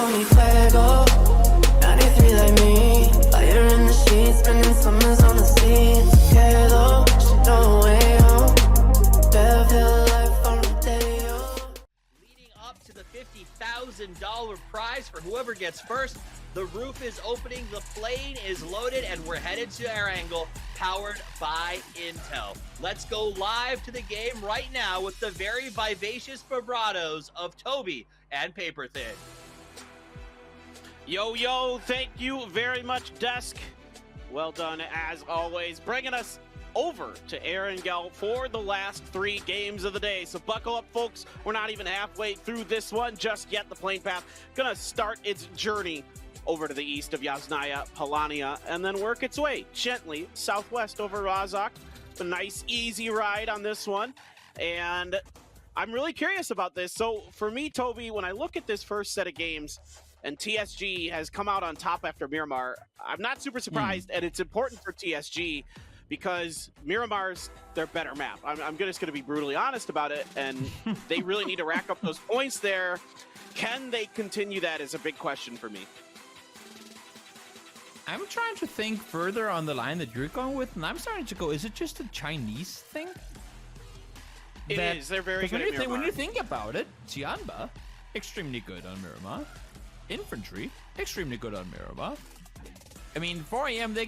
call me fuego. 93 like me, fire in the sheets, spending summers on the sea. It's okay though, she know way home. Bearfield life on Rodeo. Leading up to the $50,000 prize for whoever gets first. The roof is opening, the plane is loaded, and we're headed to our angle, powered by Intel. Let's go live to the game right now with the very vivacious vibratos of Toby and Paper Thin. Yo, thank you very much, Desk. Well done, as always, bringing us over to Erangel for the last 3 games of the day. So buckle up, folks. We're not even halfway through this one just yet. The plane path gonna start its journey over to the east of Yasnaya, Polania, and then work its way gently southwest over Razak. A nice, easy ride on this one, and I'm really curious about this. So for me, Toby, when I look at this first set of games, and TSG has come out on top after Miramar, I'm not super surprised, and it's important for TSG because Miramar's their better map. I'm just going to be brutally honest about it, and they really need to rack up those points there. Can they continue that is a big question for me. I'm trying to think further on the line that you're going with, and I'm starting to go, is it just a Chinese thing? It is. They're very good at Miramar. When you think about it, Tianba, extremely good on Miramar. Infantry, extremely good on Miramar. I mean, 4AM, they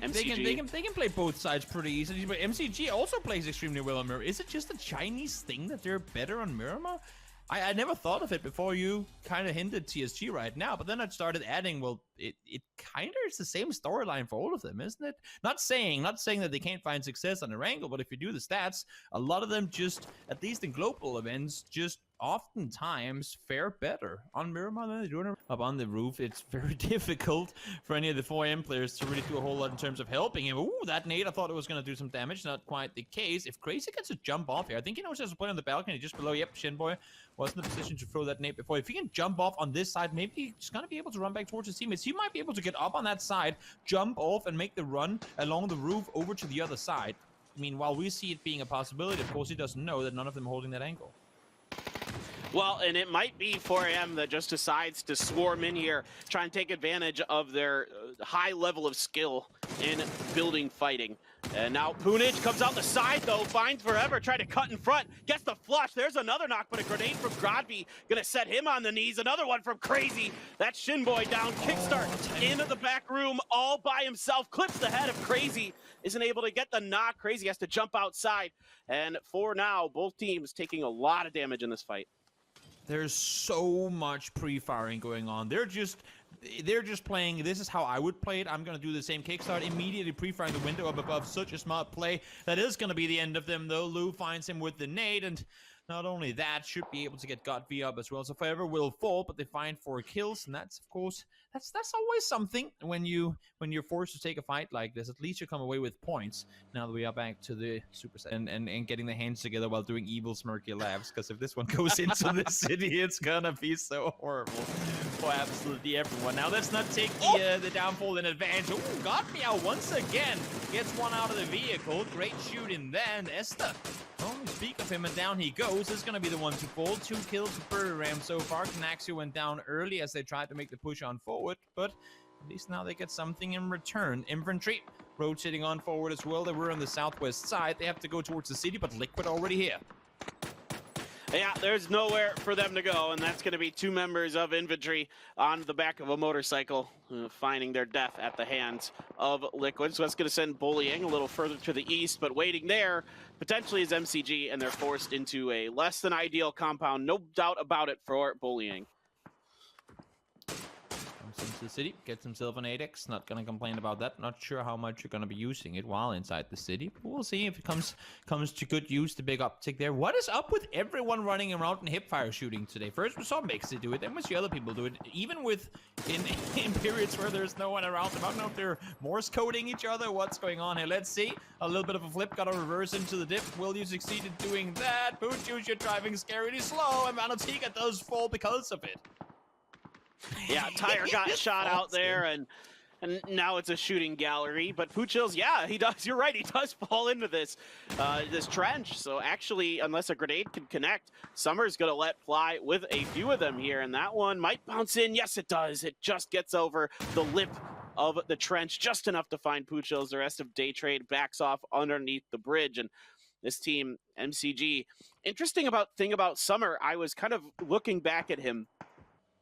can play both sides pretty easily, but MCG also plays extremely well on Miramar. Is it just a Chinese thing that they're better on Miramar? I never thought of it before you kind of hinted TSG right now, but then I started adding, well, it kind of is the same storyline for all of them, isn't it? Not saying that they can't find success on Erangel, but if you do the stats, a lot of them just, at least in global events, just oftentimes fare better on Miramar than they do up on the roof. It's very difficult for any of the 4M players to really do a whole lot in terms of helping him. Ooh, that nade, I thought it was going to do some damage. Not quite the case. If Crazy gets a jump off here, I think he knows there's a player on the balcony just below. Yep, Shinboy was in the position to throw that nade before. If he can jump off on this side, maybe he's going to be able to run back towards his teammates. He might be able to get up on that side, jump off, and make the run along the roof over to the other side. I mean, while we see it being a possibility, of course, he doesn't know that none of them are holding that angle. Well, and it might be 4AM that just decides to swarm in here, try and take advantage of their high level of skill in building fighting. And now Punij comes out the side, though, finds Forever, try to cut in front, gets the flush. There's another knock, but a grenade from Grodby gonna set him on the knees. Another one from Crazy. That Shinboy down, kickstart into the back room all by himself, clips the head of Crazy, isn't able to get the knock. Crazy has to jump outside. And for now, both teams taking a lot of damage in this fight. There's so much pre-firing going on. They're just playing, this is how I would play it. I'm going to do the same kickstart, immediately pre-firing the window up above. Such a smart play. That is going to be the end of them, though. Lou finds him with the nade, and not only that, should be able to get Godv up as well. So Forever will fall, but they find 4 kills, and that's, of course, that's always something when you're forced to take a fight like this. At least you come away with points. Now that we are back to the superset and getting the hands together while doing evil smirky laughs, because if this one goes into the city, it's gonna be so horrible for absolutely everyone. Now let's not take the downfall in advance. Oh, got me out once again. Gets one out of the vehicle. Great shooting then. Esther. Oh, speak of him, and down he goes. This is going to be the one to fall. 2 kills for Ram so far. Knaxu went down early as they tried to make the push on forward, but at least now they get something in return. Infantry rotating on forward as well. They were on the southwest side. They have to go towards the city, but Liquid already here. Yeah, there's nowhere for them to go, and that's going to be 2 members of infantry on the back of a motorcycle, finding their death at the hands of Liquid. So that's going to send Bullying a little further to the east, but waiting there potentially is MCG, and they're forced into a less than ideal compound. No doubt about it for Bullying. Comes into the city, gets himself an 8x. Not gonna complain about that. Not sure how much you're gonna be using it while inside the city, but we'll see if it comes to good use. The big uptick there. What is up with everyone running around and hipfire shooting today? First we saw Mixie do it, then we see other people do it. Even in periods where there's no one around them. I don't know if they're Morse coding each other. What's going on here? Let's see. A little bit of a flip, got a reverse into the dip. Will you succeed in doing that? Pooch, you're driving scarily slow, and Manotika does fall because of it. Yeah, Tire got shot out there, and And now it's a shooting gallery, but Pgi.S, yeah, he does. You're right. He does fall into this this trench. So actually, unless a grenade can connect, Summer's going to let fly with a few of them here. And that one might bounce in. Yes, it does. It just gets over the lip of the trench, just enough to find Pgi.S. The rest of Day Trade backs off underneath the bridge. And this team, MCG, interesting thing about Summer, I was kind of looking back at him,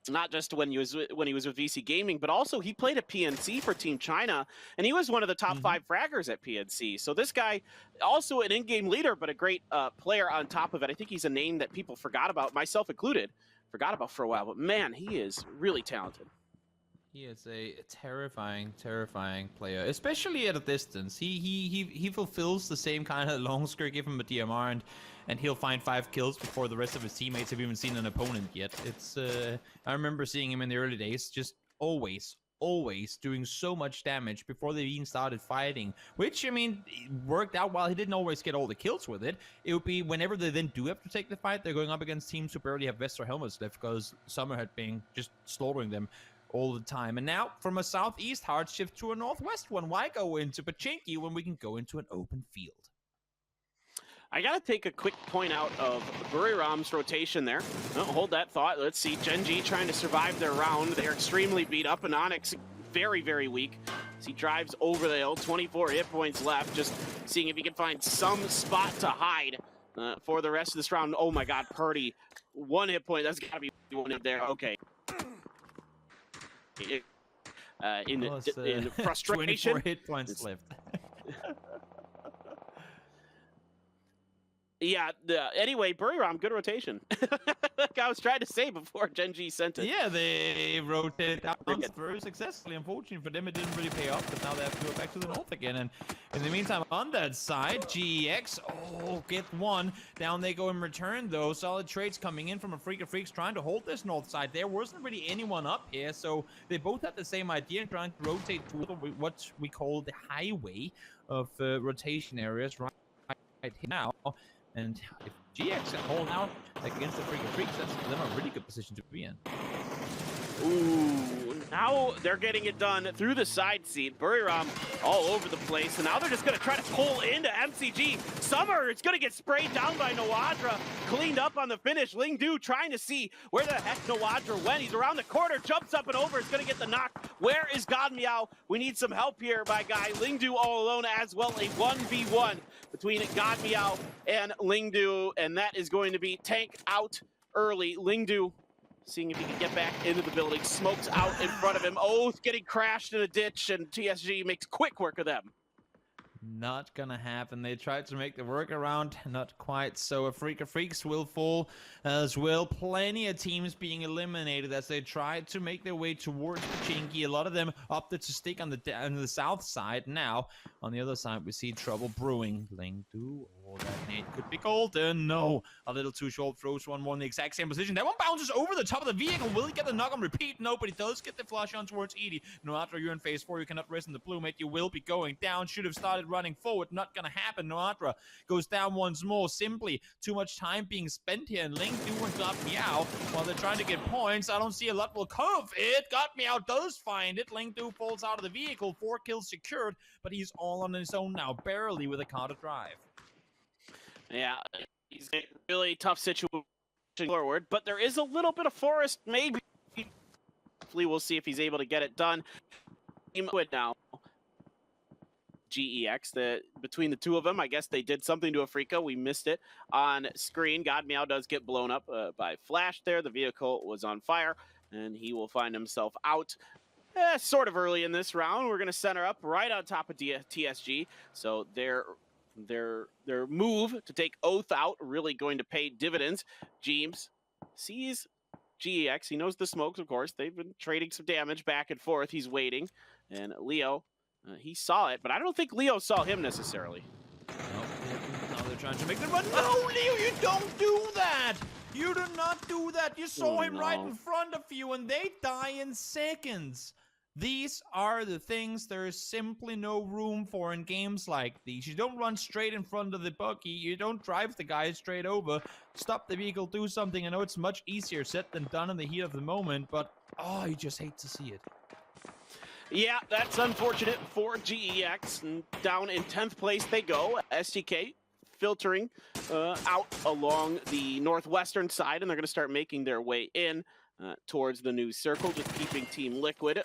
not just when he was with VC Gaming, but also he played at PNC for Team China, and he was one of the top 5 fraggers at PNC. So this guy, also an in-game leader, but a great player on top of it. I think he's a name that people forgot about, myself included, forgot about for a while. But man, he is really talented. He is a terrifying, terrifying player, especially at a distance. He fulfills the same kind of long skirt, give him a DMR, and he'll find 5 kills before the rest of his teammates have even seen an opponent yet. It's I remember seeing him in the early days, just always doing so much damage before they even started fighting, which, I mean, worked out. While he didn't always get all the kills with it, it would be whenever they then do have to take the fight, they're going up against teams who barely have vests or helmets left, because Summer had been just slaughtering them all the time. And now, from a southeast hard shift to a northwest one. Why go into Pochinki when we can go into an open field? I gotta take a quick point out of Buriram's rotation there. Oh, hold that thought. Let's see, Gen G trying to survive their round. They're extremely beat up, and Onyx very, very weak. As he drives over the hill, 24 hit points left, just seeing if he can find some spot to hide for the rest of this round. Oh my god, Purdy, 1 hit point. That's gotta be one in there. Okay. In frustration. 24 hit points left. Yeah, anyway, Buriram, good rotation. Like I was trying to say before Gen G sent it. Yeah, they rotated down very successfully. Unfortunately for them, it didn't really pay off, but now they have to go back to the north again. And in the meantime, on that side, Pgi.S, get one. Down they go in return, though. Solid trades coming in from a Freak of Freaks trying to hold this north side. There wasn't really anyone up here, so they both had the same idea, trying to rotate to what we call the highway of rotation areas right here now. And if Pgi.S can hold out against the Freak of Freaks, that's them a really good position to be in. Ooh, now they're getting it done through the side seat. Buriram all over the place, and now they're just going to try to pull into MCG. Summer, it's going to get sprayed down by Noadra, cleaned up on the finish. Lingdu trying to see where the heck Noadra went. He's around the corner, jumps up and over, is going to get the knock. Where is Godmeow? We need some help here, my guy. Lingdu all alone as well, a 1v1 between Godmeow and Lingdu, and that is going to be tank out early. Lingdu seeing if he can get back into the building. Smokes out in front of him. Oh, getting crashed in a ditch, and TSG makes quick work of them. Not gonna happen. They tried to make the workaround, not quite. So a Freak of Freaks will fall as well. Plenty of teams being eliminated as they tried to make their way towards Pochinki. A lot of them opted to stick on the south side. Now, on the other side, we see trouble brewing. Lingdu, that nade could be golden. No, a little too short. Throws one more in the exact same position. That one bounces over the top of the vehicle. Will he get the knock on repeat? No, but he does get the flush on towards Edie. No, after you're in phase 4, you cannot rest in the blue, mate. You will be going down. Should have started running forward. Not gonna happen. Noadra goes down once more. Simply too much time being spent here. And Lingdu and Godmeow, while they're trying to get points, I don't see a lot will come of it. Godmeow does find it. Lingdu falls out of the vehicle. 4 kills secured, but he's all on his own now, barely with a car to drive. Yeah, he's in a really tough situation forward, but there is a little bit of forest. Maybe we'll see if he's able to get it done. Now, Pgi.S, between the two of them, I guess they did something to Afrika. We missed it on screen. Godmeow does get blown up by flash there. The vehicle was on fire, and he will find himself out sort of early in this round. We're going to center up right on top of TSG, so their move to take Oath out really going to pay dividends. James sees Pgi.S. He knows the smokes, of course. They've been trading some damage back and forth. He's waiting. And Leo, he saw it, but I don't think Leo saw him necessarily. Now they're trying to make the run. No, Leo, you don't do that! You do not do that! You saw him right in front of you, and they die in seconds. These are the things there is simply no room for in games like these. You don't run straight in front of the buggy. You don't drive the guy straight over. Stop the vehicle, do something. I know it's much easier said than done in the heat of the moment, but oh, you just hate to see it. Yeah, that's unfortunate for GEX. And down in 10th place they go. STK filtering out along the northwestern side, and they're going to start making their way in towards the new circle, just keeping Team Liquid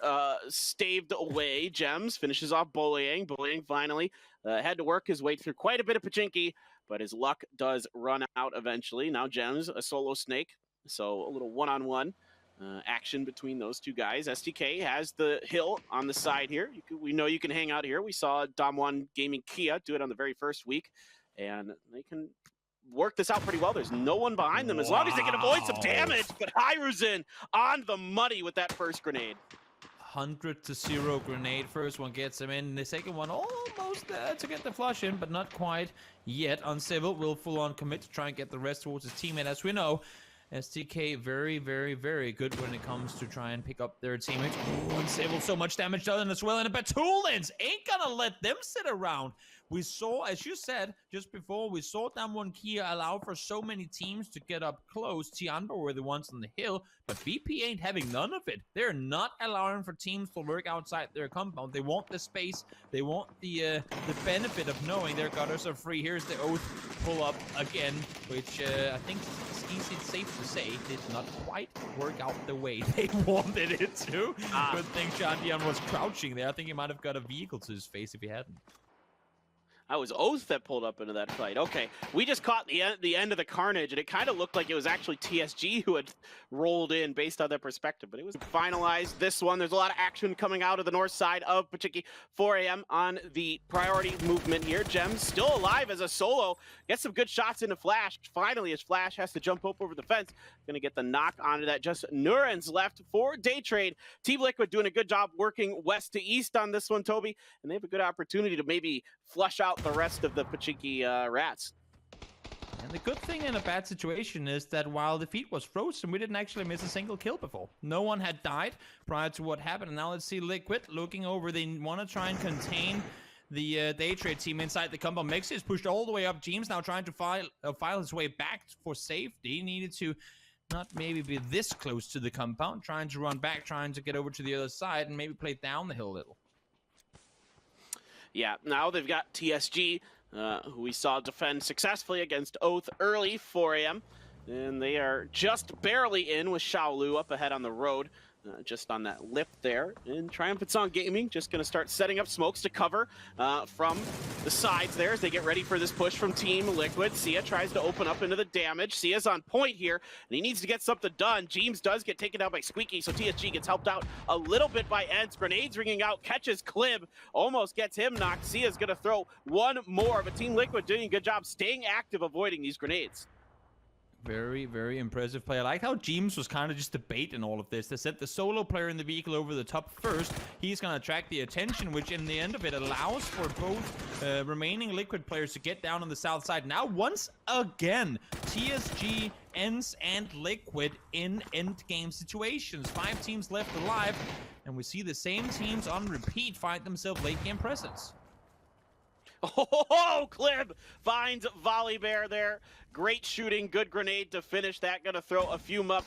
staved away. Gems finishes off Bullying. Bullying finally had to work his way through quite a bit of Pochinki, but his luck does run out eventually. Now Gems, a solo snake, so a little one-on-one action between those two guys. STK has the hill on the side here. We know you can hang out here. We saw Damwon Gaming Kia do it on the very first week, and they can work this out pretty well. There's no one behind them as long as they can avoid some damage, but Hiruzen on the money with that first grenade. 100-0 grenade. First one gets him in. The second one almost there to get the flush in, but not quite yet. Uncivil will full-on commit to try and get the rest towards his teammate. As we know, STK very, very, very good when it comes to try and pick up their teammates. Ooh, Uncivil, so much damage done as well. And the Batulins ain't gonna let them sit around. We saw, as you said just before, we saw Damwon Kia allow for so many teams to get up close. Tianba were the ones on the hill, but VP ain't having none of it. They're not allowing for teams to lurk outside their compound. They want the space. They want the benefit of knowing their gutters are free. Here's the Oath pull up again, which I think it's easy, safe to say, did not quite work out the way they wanted it to. Good thing Shandian was crouching there. I think he might have got a vehicle to his face if he hadn't. I was Oath that pulled up into that fight. Okay, we just caught the end of the carnage, and it kind of looked like it was actually TSG who had rolled in based on their perspective, but it was finalized. This one, there's a lot of action coming out of the north side of Pochinki. 4 a.m. on the priority movement here. Gems still alive as a solo. Gets some good shots into Flash. Finally, as Flash has to jump up over the fence. Gonna get the knock onto that. Just Nuren's left for Day Trade. Team Liquid doing a good job working west to east on this one, Toby, and they have a good opportunity to maybe flush out the rest of the Pochinki rats. And the good thing in a bad situation is that while the feed was frozen, we didn't actually miss a single kill before. No one had died prior to what happened, and now let's see Liquid looking over. They want to try and contain the Day Trade team inside the compound. Mexi is pushed all the way up. James now trying to file his way back for safety. He needed to not maybe be this close to the compound, trying to run back, trying to get over to the other side, and maybe play down the hill a little. Yeah, now they've got TSG, who we saw defend successfully against Oath early, 4 a.m. And they are just barely in with Shaolu up ahead on the road, just on that lip there. And Triumphant Song Gaming just going to start setting up smokes to cover from the sides there as they get ready for this push from Team Liquid. Sia tries to open up into the damage. Sia's on point here, and he needs to get something done. James does get taken out by Squeaky, so TSG gets helped out a little bit by Ence. Grenades ringing out, catches Clib, almost gets him knocked. Sia's going to throw one more, but Team Liquid doing a good job staying active, avoiding these grenades. Very, very impressive play. I like how James was kind of just debating all of this. They sent the solo player in the vehicle over the top first. He's going to attract the attention, which in the end of it allows for both remaining Liquid players to get down on the south side. Now, once again, TSG, Ence, and Liquid in endgame situations. 5 teams left alive, and we see the same teams on repeat find themselves late game presence. Oh, Clib finds Volley Bear there. Great shooting, good grenade to finish that. Gonna throw a few more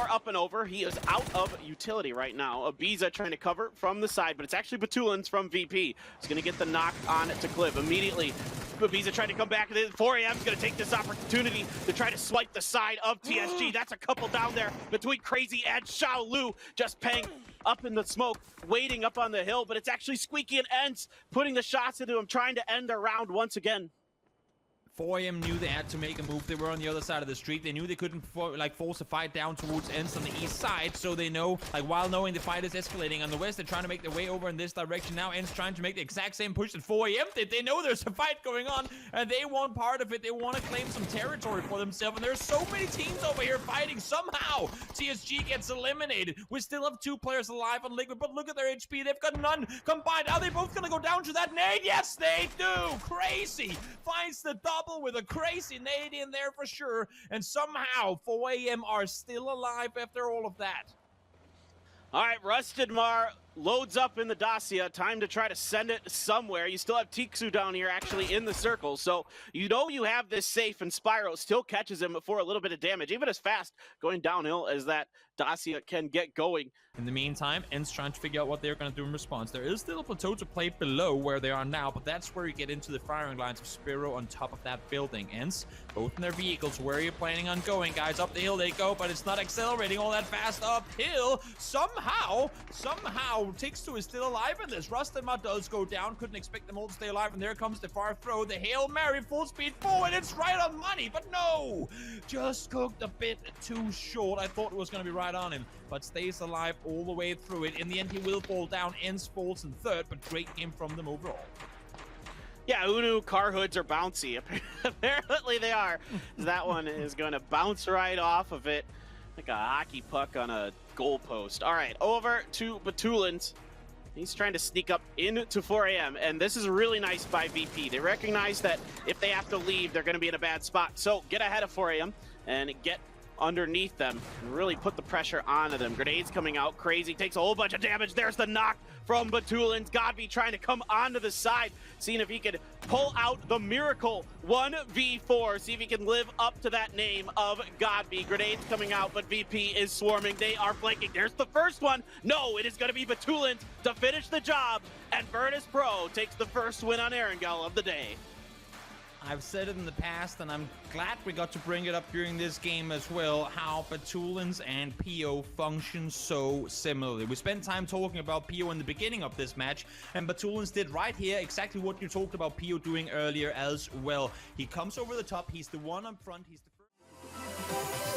up and over. He is out of utility right now. Ibiza trying to cover from the side, but it's actually Batulins from VP. He's gonna get the knock on to Clib immediately. Ibiza trying to come back. 4 a.m. is going to take this opportunity to try to swipe the side of TSG. That's a couple down there between Crazy and Shaolu, just paying up in the smoke, waiting up on the hill, but it's actually Squeaky and Ence putting the shots into him, trying to end their round once again. 4 a.m. knew they had to make a move. They were on the other side of the street. They knew they couldn't force a fight down towards Ence on the east side, so they know, while knowing the fight is escalating on the west, they're trying to make their way over in this direction. Now Ence trying to make the exact same push that 4 a.m. did. They know there's a fight going on, and they want part of it. They want to claim some territory for themselves, and there's so many teams over here fighting. Somehow, TSG gets eliminated. We still have 2 players alive on Liquid, but look at their HP. They've got none combined. Are they both going to go down to that nade? Yes, they do. Crazy finds the double with a crazy nade in there for sure, and somehow 4 a.m. are still alive after all of that. All right, Rusted Mar loads up in the Dacia. Time to try to send it somewhere. You still have Tiksu down here actually in the circle. So you know you have this safe, and Spyro still catches him for a little bit of damage. Even as fast going downhill as that Dacia can get going. In the meantime, Ence trying to figure out what they're going to do in response. There is still a plateau to play below where they are now, but that's where you get into the firing lines of Spyro on top of that building. Ence, both in their vehicles. Where are you planning on going, guys? Up the hill they go, but it's not accelerating all that fast uphill. Somehow, Tiksu is still alive in this. Rustima does go down. Couldn't expect them all to stay alive, and there comes the far throw. The Hail Mary, full speed forward. It's right on money, but no! Just cooked a bit too short. I thought it was going to be right on him, but stays alive all the way through it. In the end, he will fall down. Ence falls in third, but great game from them overall. Yeah, Unu car hoods are bouncy. Apparently they are. That one is going to bounce right off of it like a hockey puck on a goalpost. All right, over to Batulins. He's trying to sneak up into 4 AM, and this is really nice by VP. They recognize that if they have to leave, they're going to be in a bad spot. So get ahead of 4 AM and get underneath them and really put the pressure onto them. Grenades coming out crazy, takes a whole bunch of damage. There's the knock from Batulins. Godby trying to come onto the side, seeing if he could pull out the miracle 1v4, see if he can live up to that name of Godby. Grenades coming out, but VP is swarming. They are flanking. There's the first one. No, it is going to be Batulins to finish the job, and Virtus Pro takes the first win on Erangel of the day. I've said it in the past, and I'm glad we got to bring it up during this game as well, how Batulins and PO function so similarly. We spent time talking about PO in the beginning of this match, and Batulins did right here exactly what you talked about PO doing earlier as well. He comes over the top, he's the one up front, he's the first.